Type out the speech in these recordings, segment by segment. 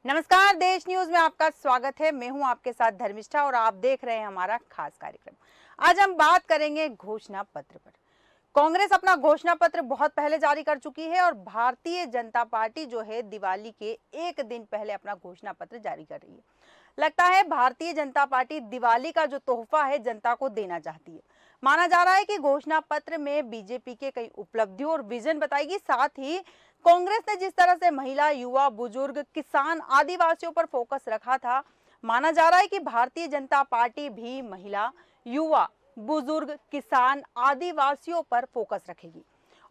नमस्कार, देश न्यूज में आपका स्वागत है। मैं हूं आपके साथ धर्मिष्ठा और आप देख रहे हैं हमारा खास कार्यक्रम। आज हम बात करेंगे घोषणा पत्र पर। कांग्रेस अपना घोषणा पत्र बहुत पहले जारी कर चुकी है और भारतीय जनता पार्टी जो है दिवाली के एक दिन पहले अपना घोषणा पत्र जारी कर रही है। लगता है भारतीय जनता पार्टी दिवाली का जो तोहफा है जनता को देना चाहती है। माना जा रहा है कि घोषणा पत्र में बीजेपी के कई उपलब्धियों और विजन बताएगी। साथ ही कांग्रेस ने जिस तरह से महिला, युवा, बुजुर्ग, किसान, आदिवासियों पर फोकस रखा था, माना जा रहा है कि भारतीय जनता पार्टी भी महिला, युवा, बुजुर्ग, किसान, आदिवासियों पर फोकस रखेगी।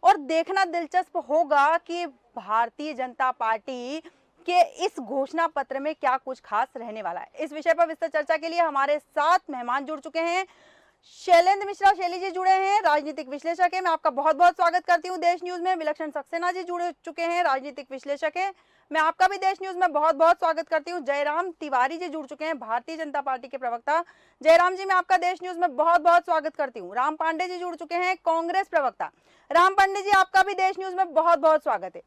और देखना दिलचस्प होगा कि भारतीय जनता पार्टी के इस घोषणा पत्र में क्या कुछ खास रहने वाला है। इस विषय पर विस्तृत चर्चा के लिए हमारे साथ मेहमान जुड़ चुके हैं। शैलेंद्र मिश्रा शैली जी जुड़े हैं, राजनीतिक विश्लेषक है। मैं आपका बहुत बहुत स्वागत करती हूं देश न्यूज में। विलक्षण सक्सेना जी जुड़ चुके हैं, राजनीतिक विश्लेषक है। मैं आपका भी देश न्यूज में बहुत बहुत स्वागत करती हूं। जयराम तिवारी जी जुड़ चुके हैं, भारतीय जनता पार्टी के प्रवक्ता। जयराम जी, मैं आपका देश न्यूज में बहुत बहुत स्वागत करती हूँ। राम पांडे जी जुड़ चुके हैं, कांग्रेस प्रवक्ता। राम पांडे जी, आपका भी देश न्यूज में बहुत बहुत स्वागत है।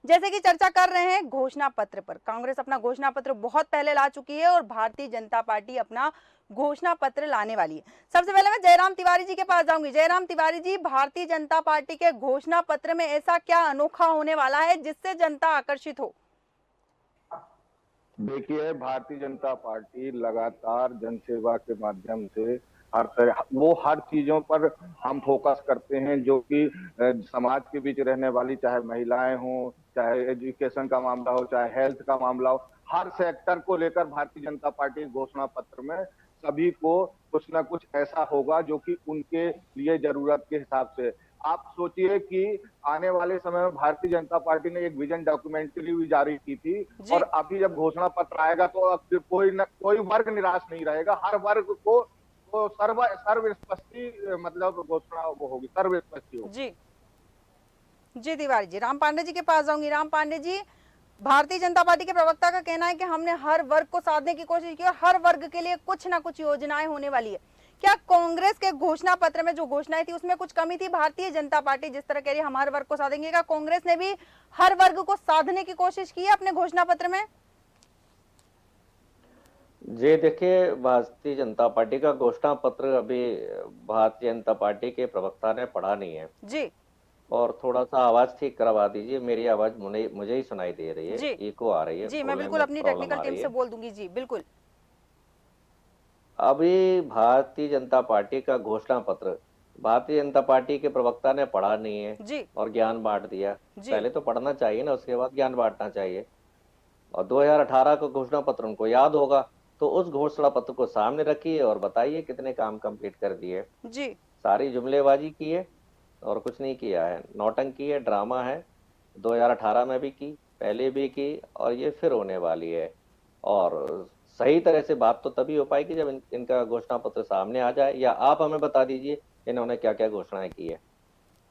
जैसे कि चर्चा कर रहे हैं घोषणा पत्र पर, कांग्रेस अपना घोषणा पत्र बहुत पहले ला चुकी है और भारतीय जनता पार्टी अपना घोषणा पत्र लाने वाली है। सबसे पहले मैं जयराम तिवारी जी के पास जाऊंगी। जयराम तिवारी जी, भारतीय जनता पार्टी के घोषणा पत्र में ऐसा क्या अनोखा होने वाला है जिससे जनता आकर्षित हो? देखिए, भारतीय जनता पार्टी लगातार जनसेवा के माध्यम से हर चीजों पर हम फोकस करते हैं जो कि समाज के बीच रहने वाली, चाहे महिलाएं हो, चाहे एजुकेशन का मामला हो, चाहे हेल्थ का मामला हो, हर सेक्टर को लेकर भारतीय जनता पार्टी घोषणा पत्र में सभी को कुछ ना कुछ ऐसा होगा जो कि उनके लिए जरूरत के हिसाब से। आप सोचिए कि आने वाले समय में भारतीय जनता पार्टी ने एक विजन डॉक्यूमेंट्री भी जारी की थी, और अभी जब घोषणा पत्र आएगा तो अब कोई वर्ग निराश नहीं रहेगा। हर वर्ग को तो सर्वस्पष्टी मतलब घोषणा वो होगी, सर्वस्पष्टी होगी। जी जी तिवारी जी, राम पांडे जी के पास जाऊंगी। राम पांडे जी, भारतीय जनता पार्टी के प्रवक्ता का कहना है कि हमने हर वर्ग को साधने की कोशिश की और हर वर्ग के लिए कुछ ना कुछ योजनाएं होने वाली है। क्या कांग्रेस के घोषणा पत्र में जो घोषणाएं थी उसमें कुछ कमी थी? भारतीय जनता पार्टी जिस तरह कह रही है हम हर वर्ग को साधेंगे, क्या कांग्रेस ने भी हर वर्ग को साधने की कोशिश की है अपने घोषणा पत्र में? जी देखिए, भारतीय जनता पार्टी का घोषणा पत्र अभी भारतीय जनता पार्टी के प्रवक्ता ने पढ़ा नहीं है। जी और थोड़ा सा आवाज ठीक करवा दीजिए, मेरी आवाज मुझे ही सुनाई दे रही है, जी इको आ रही है, जी, मैं बोलने बिल्कुल में अपनी प्रॉब्लम टेक्निकल आ टीम रही से है। बोल दूंगी। जी बिल्कुल। अभी भारतीय जनता पार्टी का घोषणा पत्र भारतीय जनता पार्टी के प्रवक्ता ने पढ़ा नहीं है जी और ज्ञान बांट दिया। जी पहले तो पढ़ना चाहिए ना, उसके बाद ज्ञान बांटना चाहिए। और 2018 का घोषणा पत्र उनको याद होगा, तो उस घोषणा पत्र को सामने रखिए और बताइए कितने काम कंप्लीट कर दिए। जी सारी जुमलेबाजी की है और कुछ नहीं किया है, नौटंकी है, ड्रामा है। 2018 में भी की, पहले भी की, और ये फिर होने वाली है। और सही तरह से बात तो तभी हो पाएगी जब इनका घोषणा पत्र सामने आ जाए, या आप हमें बता दीजिए इन्होंने क्या क्या घोषणाएं की है।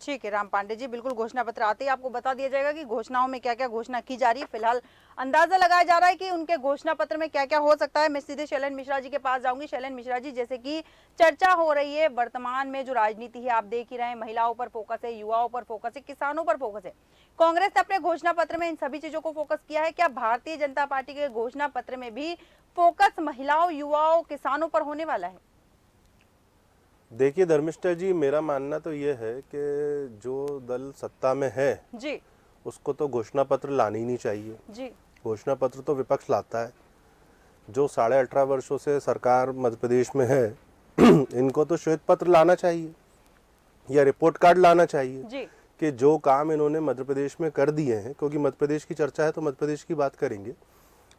ठीक है राम पांडे जी, बिल्कुल घोषणा पत्र आते ही आपको बता दिया जाएगा कि घोषणाओं में क्या क्या घोषणा की जा रही है। फिलहाल अंदाजा लगाया जा रहा है कि उनके घोषणा पत्र में क्या क्या हो सकता है। मैं सीधे शैलेंद्र मिश्रा जी के पास जाऊंगी। शैलेंद्र मिश्रा जी, जैसे कि चर्चा हो रही है वर्तमान में जो राजनीति है, आप देख ही रहे हैं, महिलाओं पर फोकस है, युवाओं पर फोकस है, किसानों पर फोकस है। कांग्रेस ने अपने घोषणा पत्र में इन सभी चीजों को फोकस किया है। क्या भारतीय जनता पार्टी के घोषणा पत्र में भी फोकस महिलाओं, युवाओं, किसानों पर होने वाला है? देखिए धर्मिष्ठा जी, मेरा मानना तो ये है कि जो दल सत्ता में है जी उसको तो घोषणा पत्र लानी ही नहीं चाहिए। जी घोषणा पत्र तो विपक्ष लाता है। जो 18.5 वर्षों से सरकार मध्य प्रदेश में है इनको तो श्वेत पत्र लाना चाहिए या रिपोर्ट कार्ड लाना चाहिए जी कि जो काम इन्होंने मध्य प्रदेश में कर दिए हैं। क्योंकि मध्य प्रदेश की चर्चा है तो मध्य प्रदेश की बात करेंगे।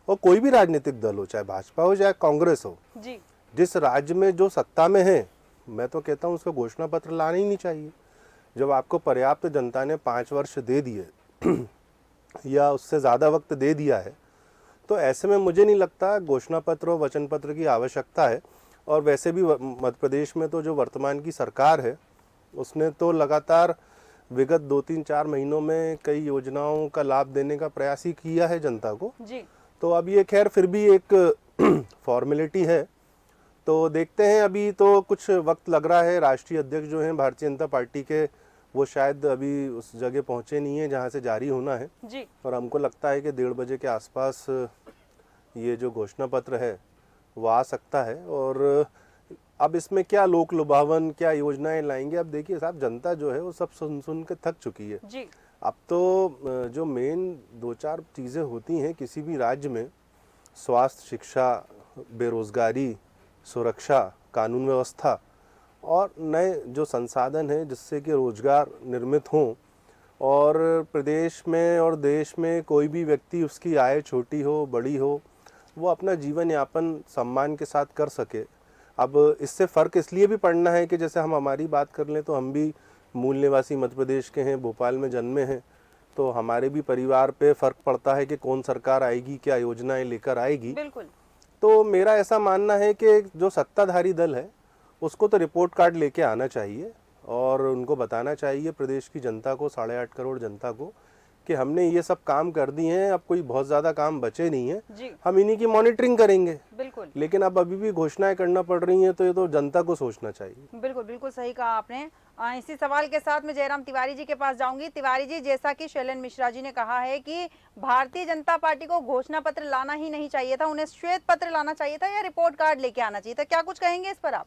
और कोई भी राजनीतिक दल हो, चाहे भाजपा हो चाहे कांग्रेस हो, जी जिस राज्य में जो सत्ता में है, मैं तो कहता हूँ उसको घोषणा पत्र लाना ही नहीं चाहिए। जब आपको पर्याप्त जनता ने 5 वर्ष दे दिए या उससे ज़्यादा वक्त दे दिया है, तो ऐसे में मुझे नहीं लगता घोषणा पत्र और वचन पत्र की आवश्यकता है। और वैसे भी मध्य प्रदेश में तो जो वर्तमान की सरकार है उसने तो लगातार विगत 2-3-4 महीनों में कई योजनाओं का लाभ देने का प्रयास ही किया है जनता को। जी तो अब ये खैर फिर भी एक फॉर्मेलिटी है, तो देखते हैं। अभी तो कुछ वक्त लग रहा है। राष्ट्रीय अध्यक्ष जो हैं भारतीय जनता पार्टी के, वो शायद अभी उस जगह पहुंचे नहीं है जहां से जारी होना है। जी और हमको लगता है कि 1:30 बजे के आसपास ये जो घोषणा पत्र है वो आ सकता है। और अब इसमें क्या लोक लुभावन, क्या योजनाएं लाएंगे, अब देखिए साहब, जनता जो है वो सब सुन सुन के थक चुकी है। जी अब तो जो मेन 2-4 चीज़ें होती हैं किसी भी राज्य में, स्वास्थ्य, शिक्षा, बेरोजगारी, सुरक्षा, कानून व्यवस्था और नए जो संसाधन हैं जिससे कि रोजगार निर्मित हों और प्रदेश में और देश में कोई भी व्यक्ति, उसकी आय छोटी हो बड़ी हो, वो अपना जीवन यापन सम्मान के साथ कर सके। अब इससे फ़र्क इसलिए भी पड़ना है कि जैसे हम हमारी बात कर लें तो हम भी मूल निवासी मध्य प्रदेश के हैं, भोपाल में जन्मे हैं, तो हमारे भी परिवार पे फ़र्क पड़ता है कि कौन सरकार आएगी, क्या योजनाएं लेकर आएगी। बिल्कुल। तो मेरा ऐसा मानना है कि जो सत्ताधारी दल है उसको तो रिपोर्ट कार्ड लेके आना चाहिए और उनको बताना चाहिए प्रदेश की जनता को, 8.5 करोड़ जनता को, कि हमने ये सब काम कर दिए हैं, अब कोई बहुत ज़्यादा काम बचे नहीं है, जी हम इन्हीं की मॉनिटरिंग करेंगे। बिल्कुल लेकिन अब अभी भी घोषणाएं करना पड़ रही हैं तो ये तो जनता को सोचना चाहिए। बिल्कुल बिल्कुल सही कहा आपने। इसी सवाल के साथ मैं जयराम तिवारी जी के पास जाऊंगी। तिवारी जी, जैसा कि शैलेंद्र मिश्रा जी ने कहा है कि भारतीय जनता पार्टी को घोषणा पत्र लाना ही नहीं चाहिए था, उन्हें श्वेत पत्र लाना चाहिए था या रिपोर्ट कार्ड लेके आना चाहिए था, क्या कुछ कहेंगे इस पर आप?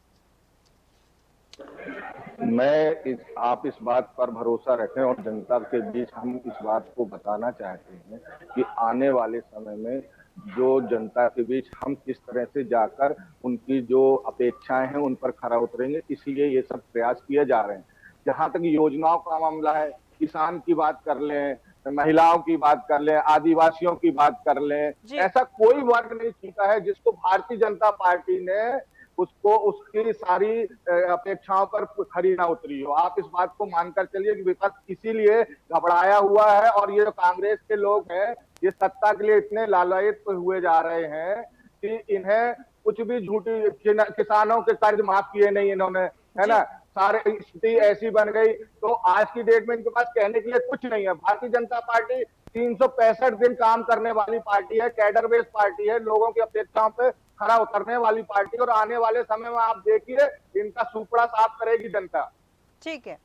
आप इस बात पर भरोसा रखें और जनता के बीच हम इस बात को बताना चाहते हैं कि आने वाले समय में जो जनता के बीच हम किस तरह से जाकर उनकी जो अपेक्षाएं हैं उन पर खरा उतरेंगे, इसीलिए ये सब प्रयास किए जा रहे हैं। जहां तक योजनाओं का मामला है, किसान की बात कर लें, महिलाओं की बात कर लें, आदिवासियों की बात कर लें, ऐसा कोई वर्ग नहीं छूटा है जिसको भारतीय जनता पार्टी ने उसको उसकी सारी अपेक्षाओं पर खरी ना उतरी हो। आप इस बात को मानकर चलिए कि विपक्ष इसीलिए घबराया हुआ है और ये जो कांग्रेस के लोग हैं ये सत्ता के लिए इतने लालायित हुए जा रहे हैं कि इन्हें कुछ भी झूठी, किसानों के कर्ज माफ किए नहीं इन्होंने, है ना, सारे स्थिति ऐसी बन गई तो आज की डेट में इनके पास कहने के लिए कुछ नहीं है। भारतीय जनता पार्टी 365 दिन काम करने वाली पार्टी है, कैडर बेस्ड पार्टी है, लोगों की अपेक्षाओं पे खरा उतरने वाली पार्टी, और आने वाले समय में आप देखिए इनका सुपड़ा साफ करेगी जनता। ठीक है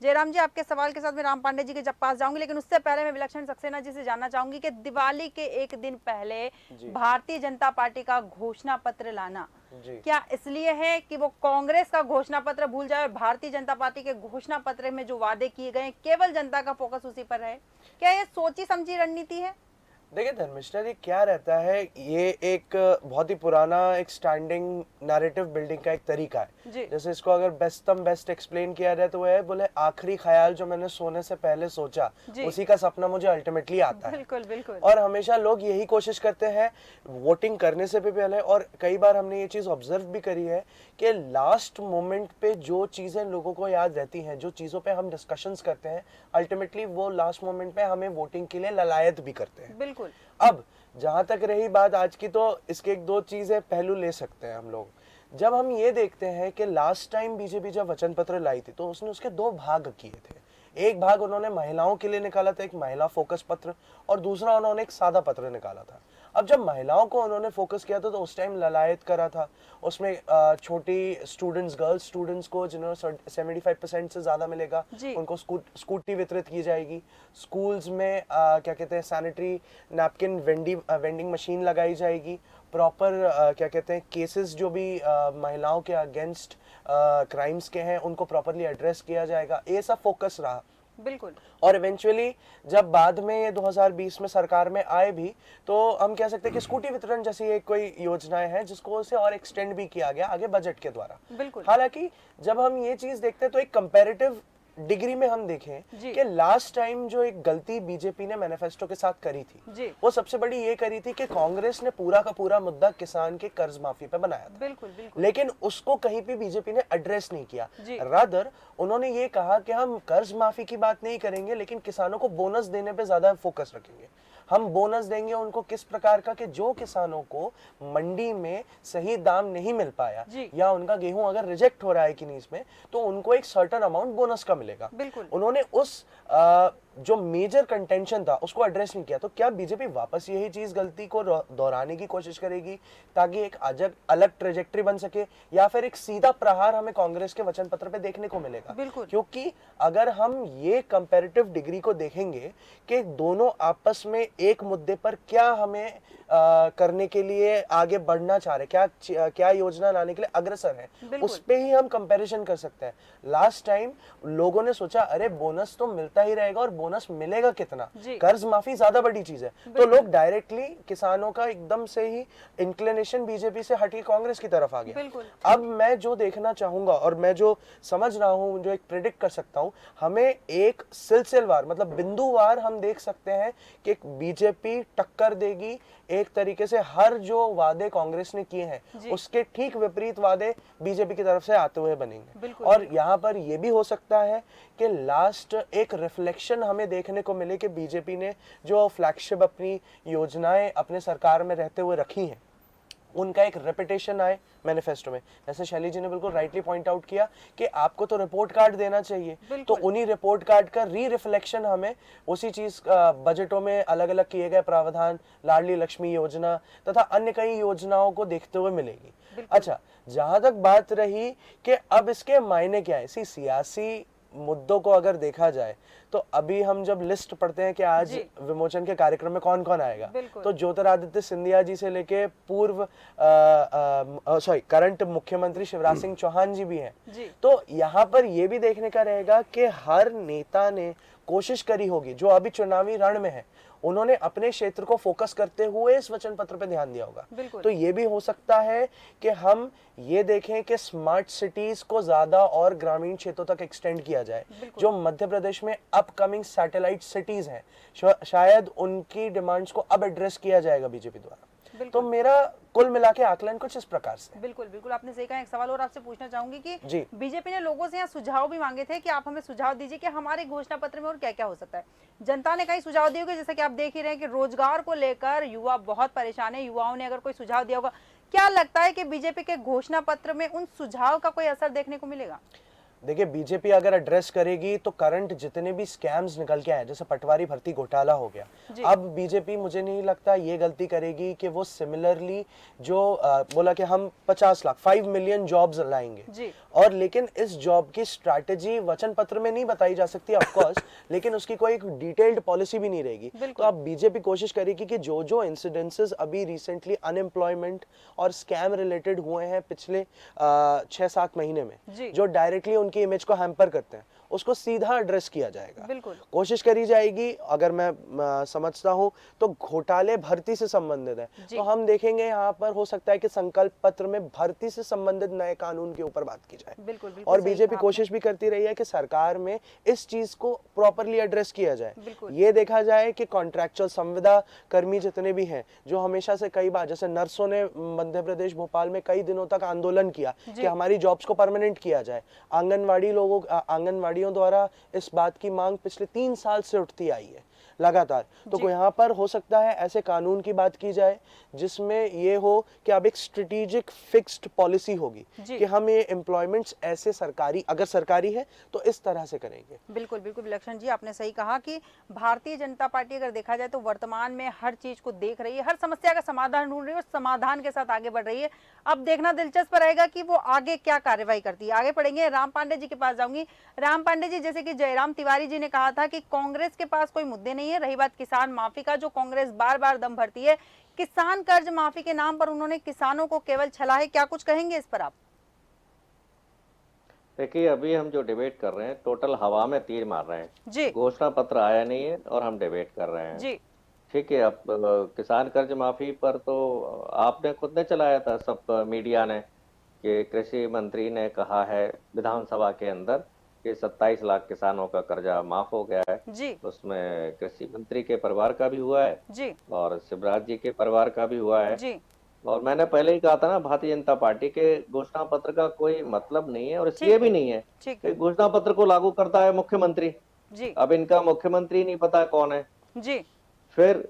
जयराम जी, आपके सवाल के साथ मैं राम पांडे जी के जब पास जाऊंगी, लेकिन उससे पहले मैं विलक्षण सक्सेना जी से जानना चाहूंगी कि दिवाली के एक दिन पहले भारतीय जनता पार्टी का घोषणा पत्र लाना क्या इसलिए है कि वो कांग्रेस का घोषणा पत्र भूल जाए और भारतीय जनता पार्टी के घोषणा पत्र में जो वादे किए गए केवल जनता का फोकस उसी पर है? क्या ये सोची समझी रणनीति है? देखिए धर्मिष्ठा जी, क्या रहता है, ये एक बहुत ही पुराना एक स्टैंडिंग नैरेटिव बिल्डिंग का एक तरीका है। जैसे इसको अगर बेस्ट एक्सप्लेन किया जाए तो वो है, बोले आखिरी ख्याल जो मैंने सोने से पहले सोचा उसी का सपना मुझे अल्टीमेटली आता है। बिल्कुल बिल्कुल। और हमेशा लोग यही कोशिश करते हैं वोटिंग करने से भी पहले, और कई बार हमने ये चीज ऑब्जर्व भी करी है कि लास्ट मोमेंट पे जो चीजें लोगों को याद रहती हैं, जो चीजों पे हम डिस्कशंस करते हैं, अल्टीमेटली वो लास्ट मोमेंट पे हमें वोटिंग के लिए ललायत भी करते हैं। बिल्कुल। अब जहां तक रही बात आज की, तो इसके एक दो चीजें पहलू ले सकते हैं हम लोग। जब हम ये देखते हैं कि लास्ट टाइम बीजेपी जब वचन पत्र लाई थी तो उसने उसके दो भाग किए थे। एक भाग उन्होंने महिलाओं के लिए निकाला था, एक महिला फोकस पत्र, और दूसरा उन्होंने एक सादा पत्र निकाला था। अब जब महिलाओं को उन्होंने फोकस किया था तो उस टाइम ललायत करा था, उसमें छोटी स्टूडेंट्स, गर्ल्स स्टूडेंट्स को जिन्होंने 75% से ज्यादा मिलेगा उनको स्कूटी वितरित की जाएगी। स्कूल्स में क्या कहते हैं, सैनिटरी नैपकिन वेंडिंग मशीन लगाई जाएगी। प्रॉपर क्या कहते हैं, केसेस जो भी महिलाओं के अगेंस्ट क्राइम्स के हैं उनको प्रॉपरली एड्रेस किया जाएगा। ये सब फोकस रहा। बिल्कुल। और इवेंचुअली जब बाद में ये 2020 में सरकार में आए भी, तो हम कह सकते हैं कि स्कूटी वितरण जैसी एक कोई योजनाएं हैं जिसको उसे और एक्सटेंड भी किया गया आगे बजट के द्वारा। बिल्कुल। हालांकि जब हम ये चीज देखते हैं तो एक कंपैरेटिव डिग्री में हम देखें कि लास्ट टाइम जो एक गलती बीजेपी ने मैनिफेस्टो के साथ करी थी, वो सबसे बड़ी ये करी थी कि कांग्रेस ने पूरा का पूरा मुद्दा किसान के कर्ज माफी पे बनाया था। बिल्कुल बिल्कुल। लेकिन उसको कहीं पे बीजेपी ने एड्रेस नहीं किया। रादर उन्होंने ये कहा कि हम कर्ज माफी की बात नहीं करेंगे, लेकिन किसानों को बोनस देने पे ज्यादा फोकस रखेंगे। हम बोनस देंगे उनको किस प्रकार का, कि जो किसानों को मंडी में सही दाम नहीं मिल पाया या उनका गेहूं अगर रिजेक्ट हो रहा है किन्हीं में, तो उनको एक सर्टेन अमाउंट बोनस का मिलेगा। उन्होंने उस जो मेजर कंटेंशन था उसको एड्रेस नहीं किया। तो क्या बीजेपी वापस यही चीज गलती को दोहराने की कोशिश करेगी ताकि एक अलग ट्रेजेक्टरी बन सके, या फिर एक सीधा प्रहार हमें कांग्रेस के वचन पत्र पे देखने को मिलेगा? क्योंकि अगर हम ये कंपैरेटिव डिग्री को देखेंगे कि दोनों आपस में एक मुद्दे पर क्या हमें करने के लिए आगे बढ़ना चाह रहे हैं, क्या योजना लाने के लिए अग्रसर है, बिल्कुल। उस पे ही हम कंपैरिजन कर सकते हैं। लास्ट टाइम लोगों ने सोचा अरे बोनस तो मिलता ही रहेगा और बोनस मिलेगा कितना, जी। कर्ज माफी ज्यादा बड़ी चीज है, तो लोग डायरेक्टली किसानों का एकदम से ही इंक्लिनेशन बीजेपी से हटके कांग्रेस की तरफ आ गया। बिल्कुल। अब मैं जो देखना चाहूंगा और मैं जो समझ रहा हूं, जो एक प्रिडिक्ट कर सकता हूं, हमें एक सिलसिलेवार मतलब बिंदुवार हम देख सकते हैं कि एक बीजेपी टक्कर देगी। एक तरीके से हर जो वादे कांग्रेस ने किए हैं उसके ठीक विपरीत वादे बीजेपी की तरफ से आते हुए बनेंगे। बिल्कुल। और यहाँ पर यह भी हो सकता है कि लास्ट एक रिफ्लेक्शन हमें देखने को मिले कि बीजेपी ने जो फ्लैगशिप अपनी योजनाएं अपने सरकार में रहते हुए रखी हैं उनका एक रेपिटेशन आए मैनिफेस्टो में। जैसे शैली जी ने बिल्कुल राइटली पॉइंट आउट किया कि आपको तो रिपोर्ट कार्ड देना चाहिए, तो उन्हीं रिपोर्ट कार्ड का री रिफ्लेक्शन हमें उसी चीज बजटों में अलग अलग किए गए प्रावधान, लाडली लक्ष्मी योजना तथा अन्य कई योजनाओं को देखते हुए मिलेगी। अच्छा, जहां तक बात रही कि अब इसके मायने क्या है, सियासी मुद्दों को अगर देखा जाए तो अभी हम जब लिस्ट पढ़ते हैं कि आज विमोचन के कार्यक्रम में कौन कौन आएगा, तो ज्योतिरादित्य सिंधिया जी से लेके पूर्व करंट मुख्यमंत्री शिवराज सिंह चौहान जी भी हैं। तो यहाँ पर यह भी देखने का रहेगा कि हर नेता ने कोशिश करी होगी, जो अभी चुनावी रण में है उन्होंने अपने क्षेत्र को फोकस करते हुए इस वचन पत्र पे ध्यान दिया होगा। तो ये भी हो सकता है कि हम ये देखें कि स्मार्ट सिटीज को ज्यादा और ग्रामीण क्षेत्रों तक एक्सटेंड किया जाए। जो मध्य प्रदेश में अपकमिंग सैटेलाइट सिटीज हैं, शायद उनकी डिमांड्स को अब एड्रेस किया जाएगा बीजेपी द्वारा। तो मेरा कुल मिला के आकलन कुछ इस प्रकार से। बिल्कुल बिल्कुल, आपने सही कहा। एक सवाल और आपसे पूछना चाहूंगी कि बीजेपी ने लोगों से यहाँ सुझाव भी मांगे थे कि आप हमें सुझाव दीजिए कि हमारे घोषणा पत्र में और क्या क्या हो सकता है। जनता ने कई सुझाव दिए होंगे, जैसे कि आप देख ही रहे हैं कि रोजगार को लेकर युवा बहुत परेशान है। युवाओं ने अगर कोई सुझाव दिया होगा, क्या लगता है कि बीजेपी के घोषणा पत्र में उन सुझाव का कोई असर देखने को मिलेगा? देखिए, बीजेपी अगर एड्रेस करेगी तो करंट जितने भी स्कैम्स निकल के आए, जैसे पटवारी भर्ती घोटाला हो गया, अब बीजेपी मुझे नहीं लगता ये गलती करेगी कि वो सिमिलरली जो बोला कि हम 50 लाख 5 मिलियन जॉब्स लाएंगे, और लेकिन इस जॉब की स्ट्रैटेजी वचन पत्र में नहीं बताई जा सकती ऑफ कोर्स, लेकिन उसकी कोई एक डिटेल्ड पॉलिसी भी नहीं रहेगी। तो अब बीजेपी कोशिश करेगी कि जो जो इंसिडेंसेस अभी रिसेंटली अनएम्प्लॉयमेंट और स्कैम रिलेटेड हुए हैं पिछले 6-7 महीने में, जो डायरेक्टली की इमेज को हैम्पर करते हैं, उसको सीधा एड्रेस किया जाएगा। बिल्कुल कोशिश करी जाएगी। अगर मैं समझता हूं तो घोटाले भर्ती से संबंधित है, तो हम देखेंगे यहाँ पर हो सकता है कि संकल्प पत्र में भर्ती से संबंधित नए कानून के ऊपर बात की जाए। बिल्कुल, और बीजेपी कोशिश भी करती रही है कि सरकार में इस चीज को प्रॉपरली एड्रेस किया जाए। ये देखा जाए कि कॉन्ट्रैक्चुअल संविदा कर्मी जितने भी हैं, जो हमेशा से कई बार, जैसे नर्सों ने मध्य प्रदेश भोपाल में कई दिनों तक आंदोलन किया कि हमारी जॉब्स को परमानेंट किया जाए। आंगनवाड़ियों द्वारा इस बात की मांग पिछले 3 साल से उठती आई है लगातार। तो यहाँ पर हो सकता है ऐसे कानून की बात की जाए जिसमें ये हो कि अब एक स्ट्रेटेजिक फिक्स्ड पॉलिसी होगी कि हम ये एम्प्लॉयमेंट्स ऐसे सरकारी, अगर सरकारी है तो इस तरह से करेंगे। बिल्कुल बिल्कुल विलक्षण जी, आपने सही कहा कि भारतीय जनता पार्टी अगर देखा जाए तो वर्तमान में हर चीज को देख रही है, हर समस्या का समाधान ढूंढ रही है और समाधान के साथ आगे बढ़ रही है। अब देखना दिलचस्प रहेगा कि वो आगे क्या कार्रवाई करती है। आगे पढ़ेंगे, राम पांडे जी के पास जाऊंगी। राम पांडे जी, जैसे कि जयराम तिवारी जी ने कहा था कि कांग्रेस के पास कोई मुद्दे नहीं है। रही बात किसान माफी का, जो कांग्रेस बार बार दम भरती है, किसान कर्ज माफी के नाम पर उन्होंने किसानों को केवल छला है। क्या कुछ कहेंगे इस पर आप? देखिए, अभी हम जो डिबेट कर रहे हैं टोटल हवा में तीर मार रहे हैं जी। घोषणा पत्र आया नहीं है और हम डिबेट कर रहे हैं जी। ठीक है, अब किसान कर्ज माफी पर तो आपने खुद ने चलाया था, सब मीडिया ने, कि कृषि मंत्री ने कहा है विधानसभा के अंदर कि 27 लाख किसानों का कर्जा माफ हो गया है जी। उसमें कृषि मंत्री के परिवार का भी हुआ है जी, और शिवराज जी के परिवार का भी हुआ है जी। और मैंने पहले ही कहा था ना, भारतीय जनता पार्टी के घोषणा पत्र का कोई मतलब नहीं है और इसलिए भी नहीं है कि घोषणा पत्र को लागू करता है मुख्यमंत्री जी। अब इनका मुख्यमंत्री नहीं पता कौन है जी। फिर